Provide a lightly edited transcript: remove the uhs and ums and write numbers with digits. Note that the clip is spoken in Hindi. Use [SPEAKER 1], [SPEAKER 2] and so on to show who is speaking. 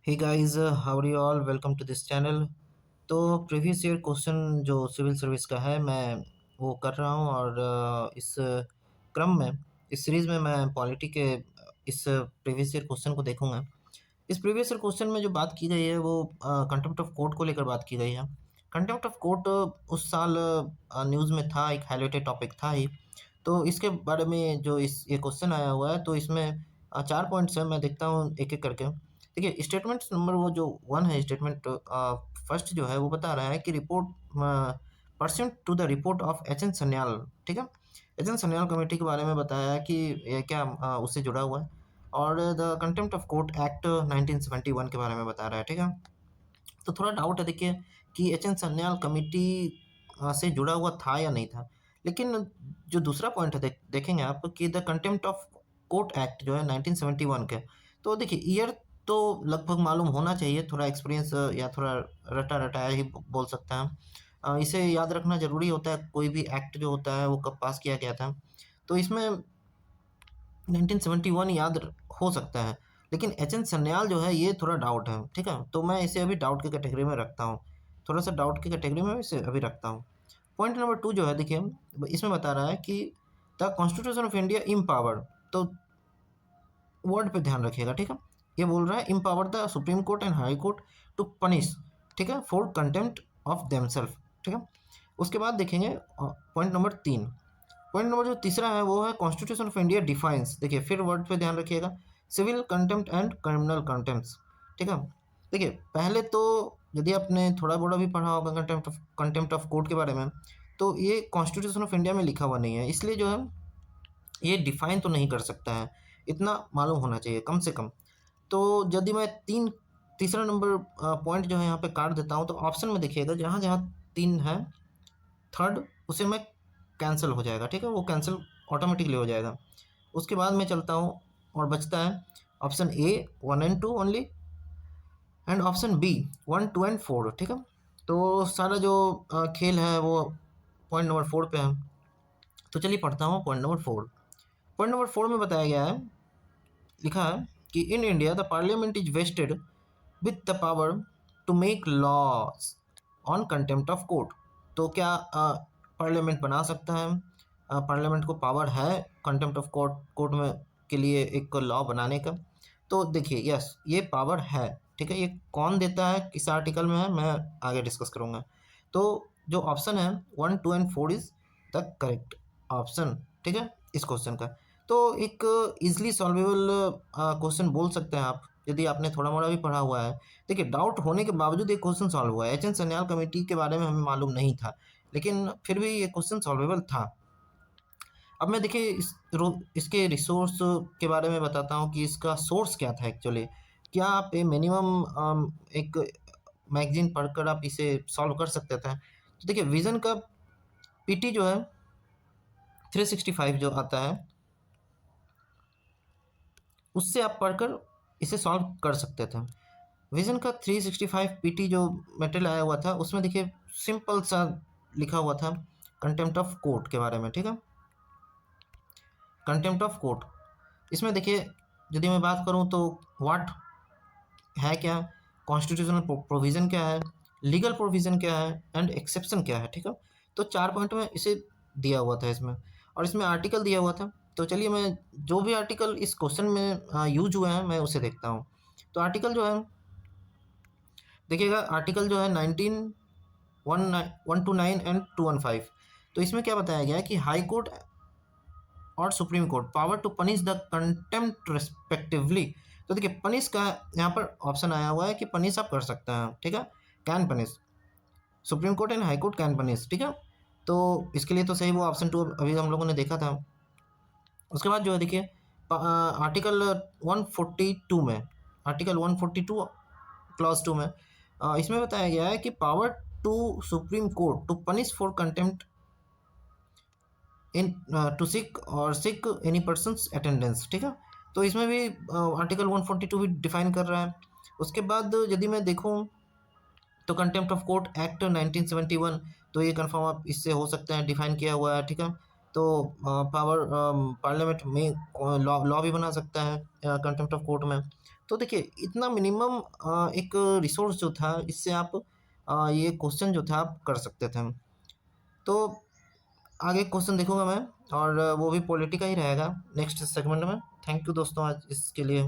[SPEAKER 1] Hey guys, how are you all? Welcome to this channel. तो प्रीवियस ईयर क्वेश्चन जो सिविल सर्विस का है मैं वो कर रहा हूँ और इस क्रम में इस सीरीज़ में मैं पॉलिटी के इस प्रीवियस ईयर क्वेश्चन को देखूंगा। इस प्रीवियस ईयर क्वेश्चन में जो बात की गई है वो कंटेम्प्ट ऑफ कोर्ट को लेकर बात की गई है। कंटेम्प्ट ऑफ कोर्ट उस साल न्यूज़ में था, एक हाईलाइटेड टॉपिक था ही। तो इसके बारे में जो इस ये क्वेश्चन आया हुआ है तो इसमें 4 पॉइंट्स हैं, मैं देखता हूँ एक-एक करके। देखिए स्टेटमेंट नंबर वो जो 1 है, स्टेटमेंट फर्स्ट जो है वो बता रहा है कि report pursuant to the report of H N. Sanyal, ठीक है? एच.एन. सन्याल कमेटी के बारे में बताया है कि ये क्या उससे जुड़ा हुआ है। और the contempt of court act 1971 के बारे में बता रहा है, ठीक है? तो थोड़ा डाउट है देखिए कि एच.एन. सन्याल कमेटी से जुड़ा हुआ था या नहीं था। लेकिन जो दूसरा पॉइंट है देखेंगे आप कि the contempt of court act जो है 1971 के, तो देखिए ईयर तो लगभग मालूम होना चाहिए, थोड़ा एक्सपीरियंस या थोड़ा रटा रटाया ही बोल सकते हैं। इसे याद रखना ज़रूरी होता है, कोई भी एक्ट जो होता है वो कब पास किया गया था। तो इसमें 1971 याद हो सकता है, लेकिन एच.एन. सन्याल जो है ये थोड़ा डाउट है, ठीक है? तो मैं इसे अभी डाउट की कैटेगरी में रखता हूँ, थोड़ा सा डाउट की कैटेगरी में इसे अभी रखता हूँ। पॉइंट नंबर 2 जो है देखिए, इसमें बता रहा है कि the constitution of India empower, तो वर्ड पे ध्यान रखिएगा, ठीक है? ये बोल रहा है empower the supreme court and high court to punish, ठीक है, फॉर कंटेम्प्ट ऑफ देमसेल्फ, ठीक है? उसके बाद देखेंगे पॉइंट नंबर 3। पॉइंट नंबर जो तीसरा है वो है कॉन्स्टिट्यूशन ऑफ इंडिया डिफाइंस, देखिए फिर वर्ड पे ध्यान रखिएगा, civil contempt and criminal contempt, ठीक है? देखिए पहले तो यदि आपने थोड़ा बड़ा भी पढ़ा होगा कंटेम्प्ट ऑफ कोर्ट के बारे में, तो ये कॉन्स्टिट्यूशन ऑफ इंडिया में लिखा हुआ नहीं है, इसलिए जो है ये डिफाइन तो नहीं कर सकता है, इतना मालूम होना चाहिए कम से कम। तो यदि मैं तीसरा नंबर पॉइंट जो है यहाँ पे काट देता हूँ, तो ऑप्शन में देखिएगा जहाँ जहाँ 3 है, थर्ड उसे मैं कैंसिल हो जाएगा, ठीक है? वो कैंसिल ऑटोमेटिकली हो जाएगा। उसके बाद मैं चलता हूँ और बचता है option A 1 and 2 only, and option B 1, 2 and 4, ठीक है? तो सारा जो खेल है वो पॉइंट नंबर 4 पे है। तो चलिए पढ़ता हूँ पॉइंट नंबर 4। पॉइंट नंबर 4 में बताया गया है, लिखा है कि in India the parliament is vested with the power to make laws on contempt of court. तो क्या पार्लियामेंट बना सकता है, पार्लियामेंट को पावर है कंटेम्प्ट ऑफ कोर्ट में के लिए एक लॉ बनाने का? तो देखिए यस, ये पावर है, ठीक है? ये कौन देता है, किस आर्टिकल में है, मैं आगे डिस्कस करूँगा। तो जो ऑप्शन है 1, 2 and 4 is the correct option, ठीक है, इस क्वेश्चन का। तो एक इजली सॉल्वेबल क्वेश्चन बोल सकते हैं आप, यदि आपने थोड़ा मोड़ा भी पढ़ा हुआ है। देखिए डाउट होने के बावजूद एक क्वेश्चन सॉल्व हुआ है, एच.एन. सन्याल कमेटी के बारे में हमें मालूम नहीं था, लेकिन फिर भी ये क्वेश्चन सॉल्वेबल था। अब मैं देखिए इसके रिसोर्स के बारे में बताता हूँ कि इसका सोर्स क्या था एक्चुअली। क्या आप ये मिनिमम एक मैगजीन पढ़कर आप इसे सॉल्व कर सकते थे? तो देखिए विजन का पीटी जो है 365 जो आता है, उससे आप पढ़कर इसे सॉल्व कर सकते थे। विजन का 365 पीटी जो मटेरियल आया हुआ था उसमें देखिए सिंपल सा लिखा हुआ था कंटेम्प्ट ऑफ कोर्ट के बारे में, ठीक है? कंटेम्प्ट ऑफ कोर्ट, इसमें देखिए यदि मैं बात करूं तो व्हाट है क्या, कॉन्स्टिट्यूशनल प्रोविज़न क्या है, लीगल प्रोविज़न क्या है एंड एक्सेप्शन क्या है, ठीक है? तो 4 पॉइंट में इसे दिया हुआ था इसमें, और इसमें आर्टिकल दिया हुआ था। तो चलिए मैं जो भी आर्टिकल इस क्वेश्चन में यूज हुए हैं मैं उसे देखता हूँ। तो आर्टिकल जो है देखिएगा, आर्टिकल जो है 129 एंड 215। तो इसमें क्या बताया गया है कि हाई कोर्ट और supreme court power to punish the contempt respectively. तो देखिए पनिश का यहाँ पर ऑप्शन आया हुआ है कि पनिश आप कर सकते हैं, ठीक है? Can punish, supreme court and high court can punish, ठीक है? तो इसके लिए तो सही वो ऑप्शन 2 अभी हम लोगों ने देखा था। उसके बाद जो है देखिए आर्टिकल 142 में, आर्टिकल 142 क्लॉज 2 में इसमें बताया गया है कि power to supreme court to punish for contempt in to seek any persons attendance, ठीक है? तो इसमें भी आर्टिकल 142 भी डिफाइन कर रहा है। उसके बाद यदि मैं देखूं तो कंटेम्प्ट ऑफ कोर्ट एक्ट 1971, तो ये कंफर्म आप इससे हो सकते हैं, डिफाइन किया हुआ है, ठीक है? तो पावर पार्लियामेंट में लॉ भी बना सकता है कंटेम्प्ट ऑफ कोर्ट में। तो देखिए इतना मिनिमम एक रिसोर्स जो था, इससे आप ये क्वेश्चन जो था आप कर सकते थे। तो आगे क्वेश्चन देखूंगा मैं, और वो भी पॉलिटी का ही रहेगा नेक्स्ट सेगमेंट में। थैंक यू दोस्तों आज इसके लिए।